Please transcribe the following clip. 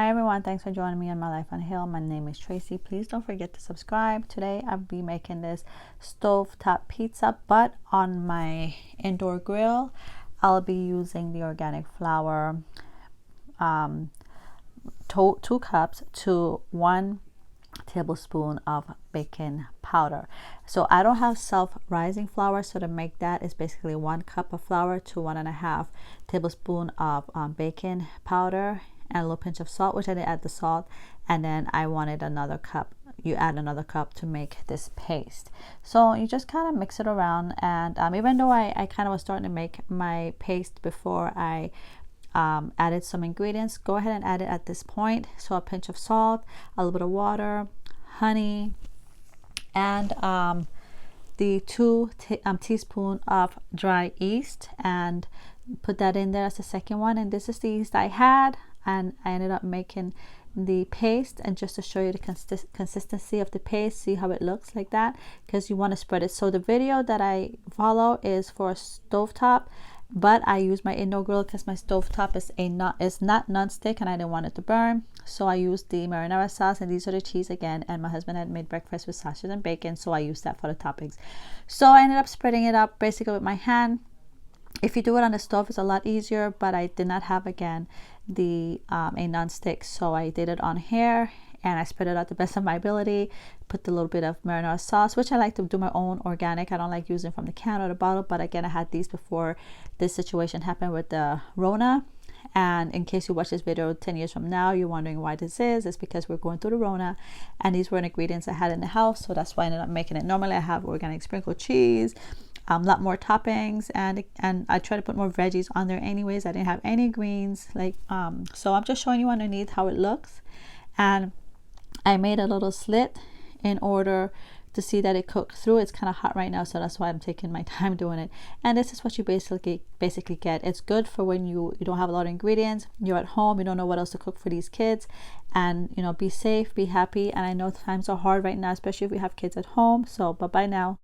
Hi everyone, thanks for joining me on My Life on Hill. My name is Tracy. Please don't forget to subscribe. Today I'll be making this stovetop pizza, but on my indoor grill. I'll be using the organic flour, 2 cups to 1 tablespoon of baking powder. So I don't have self-rising flour, so to make that is basically 1 cup of flour to 1.5 tablespoon of baking powder and a little pinch of salt, which I didn't add the salt, and then I wanted another cup. You add another cup to make this paste. So you just kind of mix it around, and even though I kind of was starting to make my paste before I added some ingredients, go ahead and add it at this point. So a pinch of salt, a little bit of water, honey, and the 2 teaspoon of dry yeast, and put that in there as the second one. And this is the yeast I had, and I ended up making the paste. And just to show you the consistency of the paste, see how it looks like that, because you want to spread it. So the video that I follow is for a stovetop, but I use my indoor grill because my stovetop is not non-stick and I didn't want it to burn. So I used the marinara sauce, and these are the cheese again, and my husband had made breakfast with sausage and bacon, so I used that for the toppings. So I ended up spreading it up basically with my hand. If you do it on the stove, it's a lot easier, but I did not have, again, the a non-stick, so I did it on here, and I spread it out the best of my ability. Put a little bit of marinara sauce, which I like to do my own organic. I don't like using from the can or the bottle, but again, I had these before this situation happened with the Rona. And in case you watch this video 10 years from now, you're wondering why this is, it's because we're going through the Rona, and these were ingredients I had in the house, so that's why I ended up making it. Normally I have organic sprinkled cheese, a lot more toppings, and I try to put more veggies on there anyways. I didn't have any greens, so I'm just showing you underneath how it looks. And I made a little slit in order to see that it cooked through. It's kind of hot right now, so that's why I'm taking my time doing it. And this is what you basically get. It's good for when you don't have a lot of ingredients, you're at home, you don't know what else to cook for these kids, and be safe, be happy. And I know times are hard right now, especially if we have kids at home. So bye bye now.